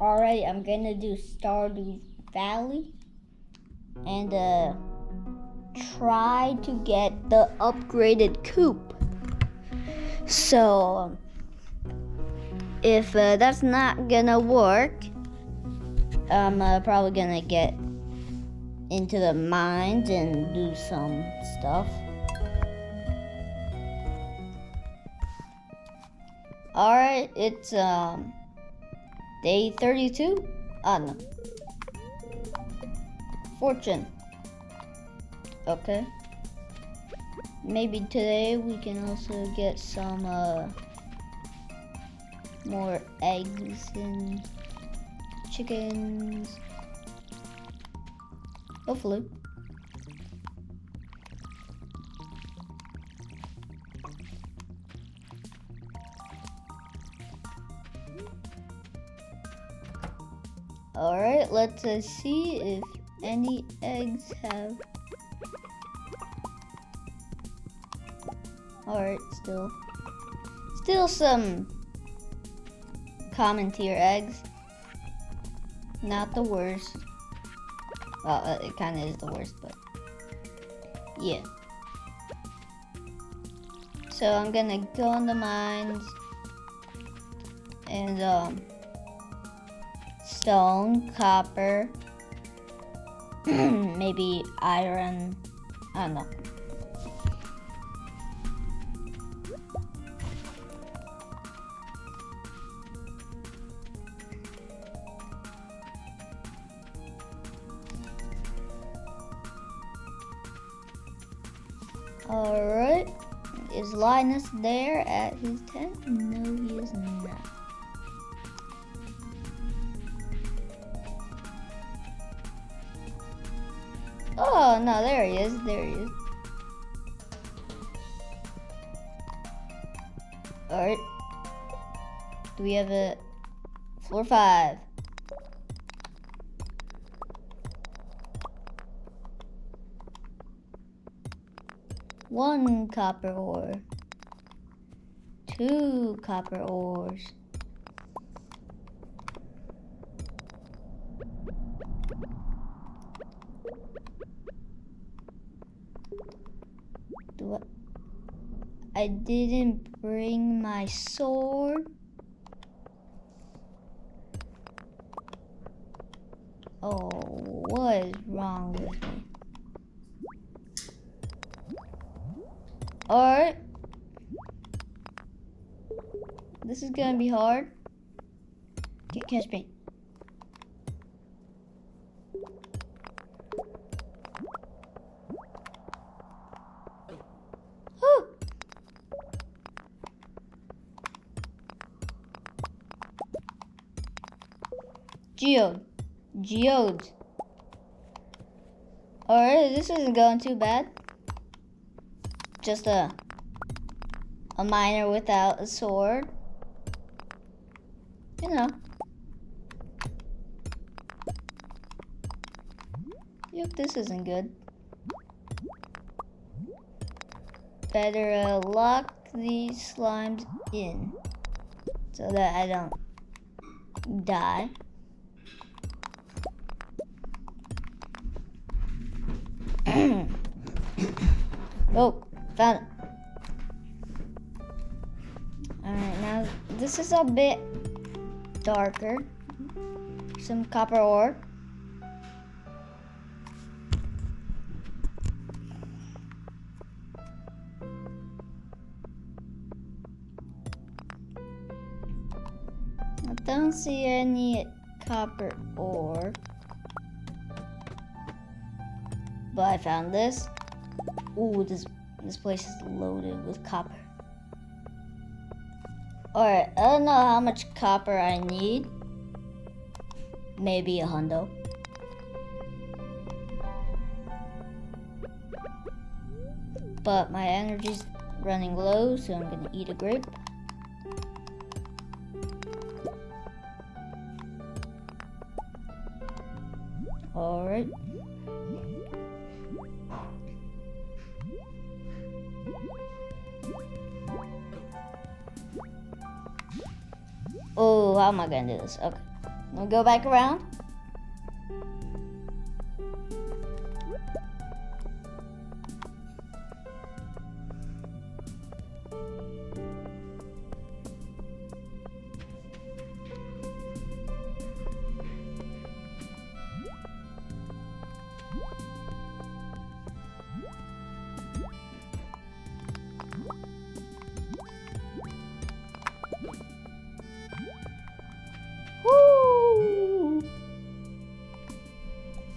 Alright, I'm gonna do Stardew Valley and try to get the upgraded coop. So if that's not gonna work, I'm probably gonna get into the mines and do some stuff. Alright, it's day 32. No. Fortune. Okay. Maybe today we can also get some more eggs and chickens. Hopefully. Alright, let's see if any eggs have. Alright, still some common tier eggs. Not the worst. Well, it kind of is the worst, but yeah. So I'm gonna go in the mines and stone, copper, maybe iron. I don't know. Alright, is Linus there at his tent? No, he is not. Oh, no, there he is, Alright, do we have a floor 5? One copper ore. 2 copper ores. I didn't bring my sword. Oh, what is wrong with me? Alright. This is gonna be hard. Catch me. Oh. Geodes. Alright, this isn't going too bad. Just a miner without a sword. You know. Yep, this isn't good. Better lock these slimes in so that I don't die. Oh, found it. Alright, now this is a bit darker. Some copper ore. I don't see any copper ore. But I found this. Ooh, this place is loaded with copper. Alright, I don't know how much copper I need. Maybe 100. But my energy's running low, so I'm gonna eat a grape. Alright. Oh, how am I gonna do this? Okay. We'll go back around. Woo!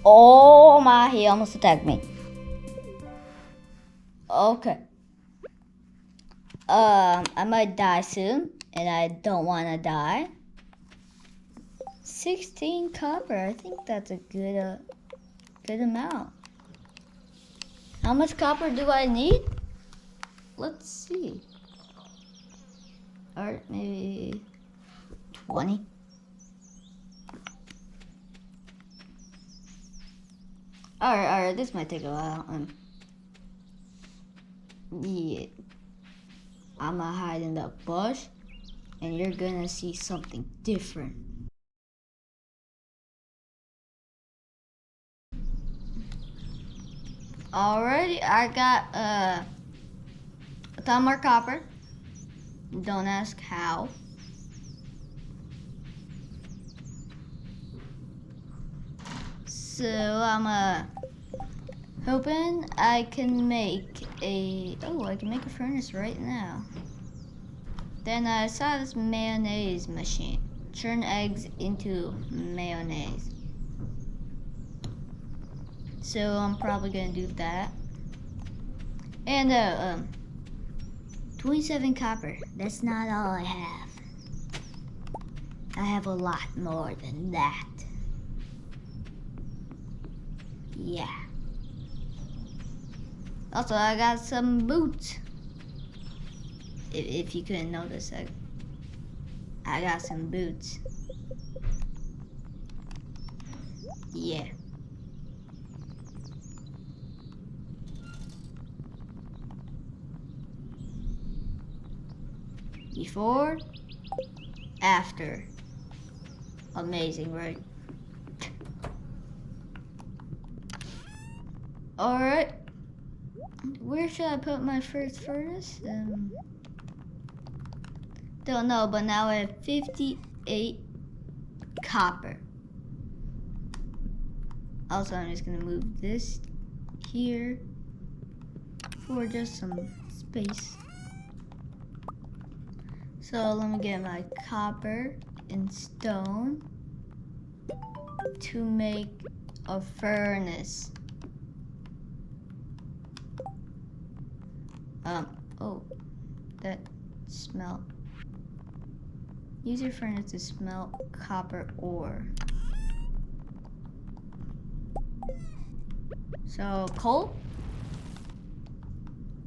Oh my, he almost attacked me. Okay. I might die soon, and I don't want to die. 16 copper, I think that's a good amount. How much copper do I need? Let's see. Alright, maybe 20. Alright, this might take a while. Yeah. I'm gonna hide in the bush, and you're gonna see something different. Alrighty, I got a ton more copper. Don't ask how. So I'm hoping I can make a furnace right now. Then I saw this mayonnaise machine. Turn eggs into mayonnaise. So I'm probably gonna do that. And 27 copper. That's not all I have. I have a lot more than that. Yeah. Also, I got some boots. If you couldn't notice, I got some boots. Yeah. Before, after. Amazing, right? Alright. Where should I put my first furnace? Don't know, but now I have 58 copper. Also, I'm just gonna move this here for just some space. So let me get my copper and stone to make a furnace. Oh, that smelt. Use your furnace to smelt copper ore. So, coal?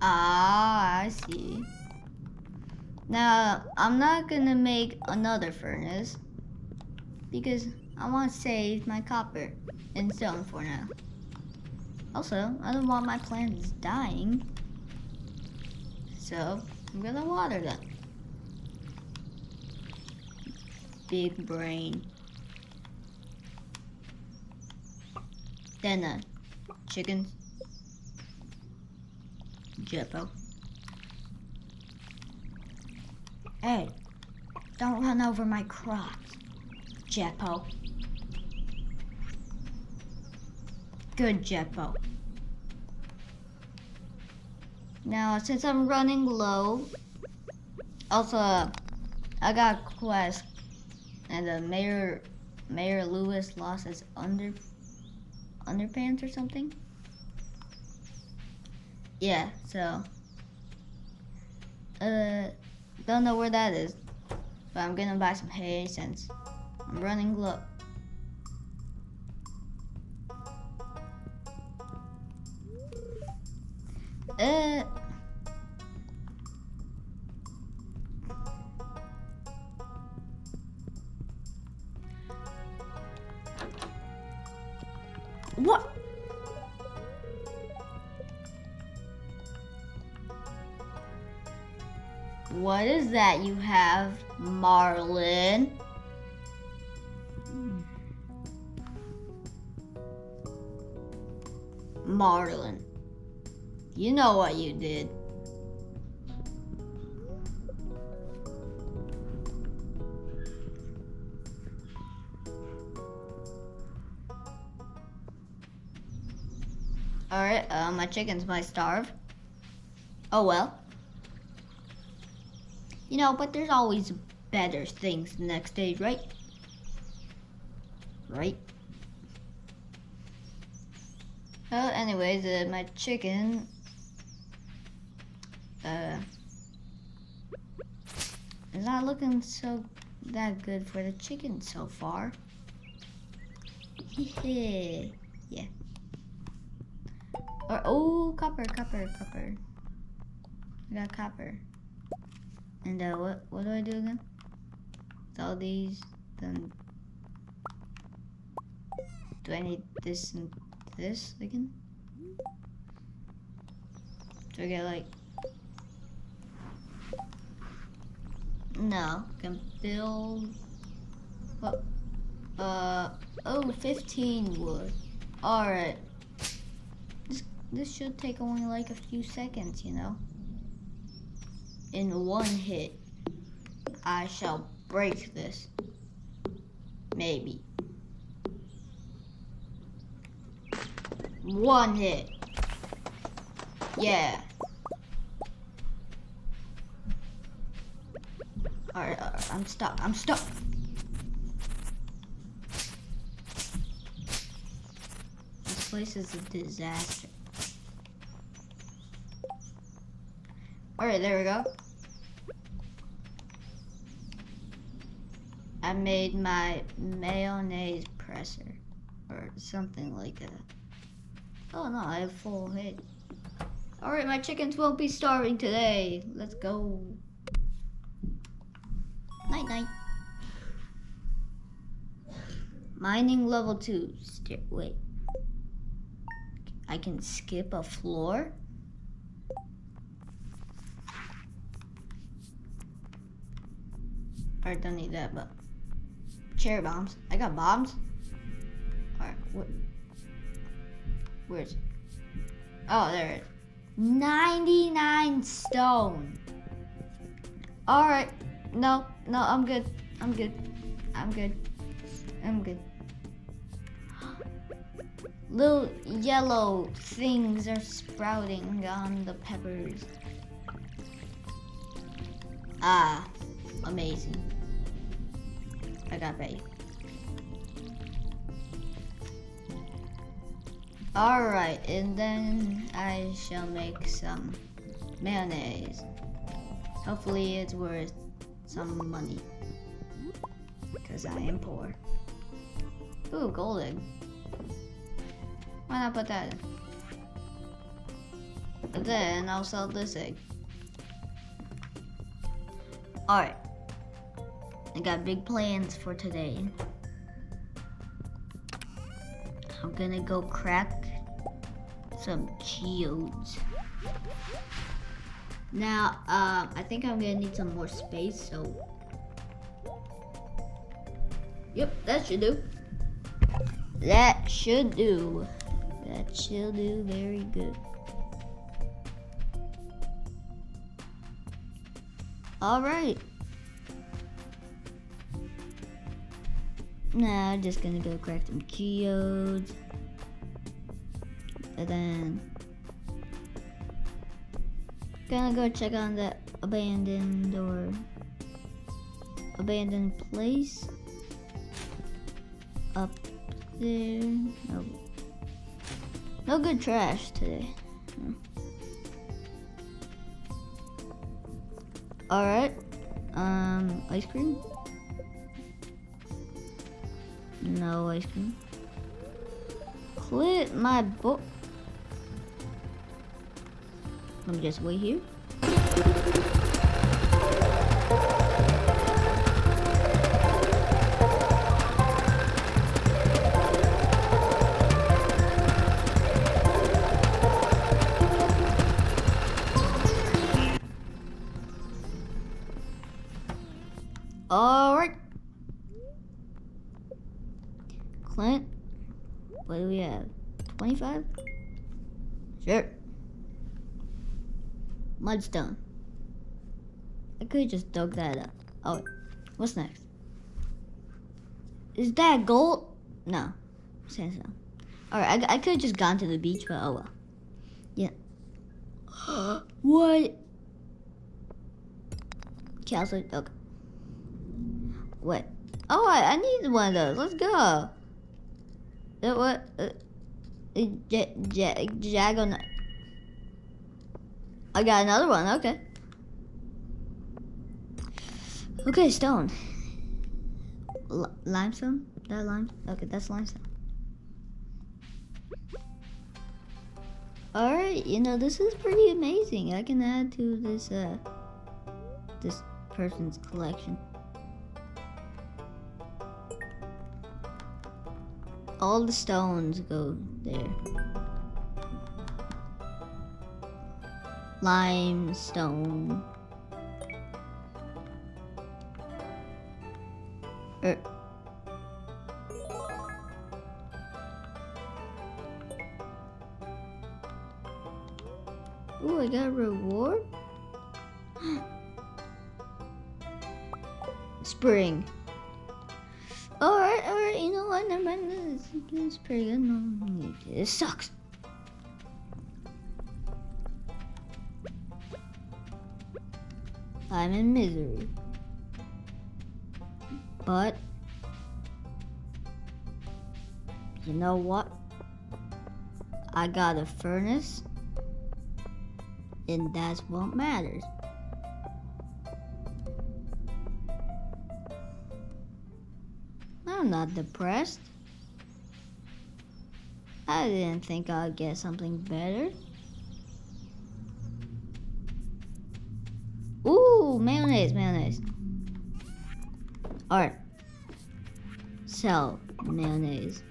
Ah, I see. Now, I'm not gonna make another furnace because I want to save my copper and stone for now. Also, I don't want my plants dying. So, I'm gonna water them. Big brain. Then chickens. Jeppo. Hey, don't run over my crops, Jeppo. Good, Jeppo. Now, since I'm running low, also, I got a quest, and Mayor Lewis lost his underpants or something. Yeah, so, don't know where that is, but I'm gonna buy some hay since I'm running low. What? What is that you have, Marlin? Marlin. You know what you did. Alright, my chickens might starve. Oh well. You know, but there's always better things the next day, right? Right? Well, anyways, my chicken, is not looking so that good for the chicken so far. Yeah. Or, oh, copper. I got copper. And what do I do again? With all these, then do I need this and this again? Do I get like, no, can build, what, oh, 15 wood. Alright. This should take only like a few seconds, you know? In one hit, I shall break this. Maybe. One hit. Yeah. Alright, I'm stuck. This place is a disaster. Alright, there we go. I made my mayonnaise presser. Or something like that. Oh no, I have full head. Alright, my chickens won't be starving today. Let's go. Night night. Mining level 2. Wait. I can skip a floor? Alright, don't need that, but cherry bombs. I got bombs. Alright, where's it? Oh, there it is. 99 stone. Alright. No, I'm good. Little yellow things are sprouting on the peppers. Ah, amazing. I got ready. Alright, and then I shall make some mayonnaise. Hopefully it's worth some money. Because I am poor. Ooh, gold egg. Why not put that in? But then I'll sell this egg. Alright. I got big plans for today. I'm gonna go crack some geodes. Now, I think I'm gonna need some more space, so. Yep, that should do. That should do very good. Alright. Now I'm just gonna go crack some geodes. And then gonna go check on that abandoned place. Up there. No good trash today. Alright. Ice cream? No ice cream. Quit my book. Let me just wait here. Alright. Clint, what do we have? 25? Sure. Mudstone. I could have just dug that up. Oh, what's next? Is that gold? No. Sandstone. Alright, I could have just gone to the beach, but oh well. Yeah. What? Castle. Okay. What? Oh, I need one of those. Let's go. What? Jagon. I got another one. Okay. Okay, stone. Limestone? That lime? Okay, that's limestone. Alright, you know, this is pretty amazing. I can add to this, this person's collection. All the stones go there. Limestone. Ooh, I got a reward? Spring. Alright, you know what? Never mind. This is pretty good. No, it sucks. I'm in misery. But you know what? I got a furnace, and that's what matters. I'm not depressed. I didn't think I'd get something better. Ooh, mayonnaise. Alright. Sell mayonnaise.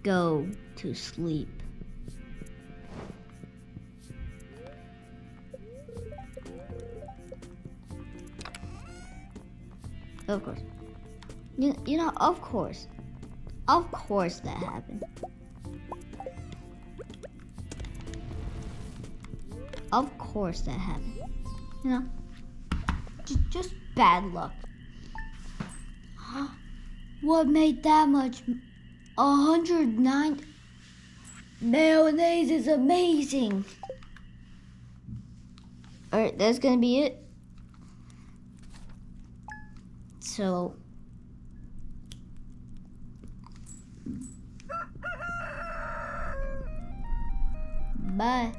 Go to sleep. Of course. You know, of course. Of course that happened. Of course that happened. You know, just bad luck. What made that much? 109. Mayonnaise is amazing. Alright, that's gonna be it. So, bye.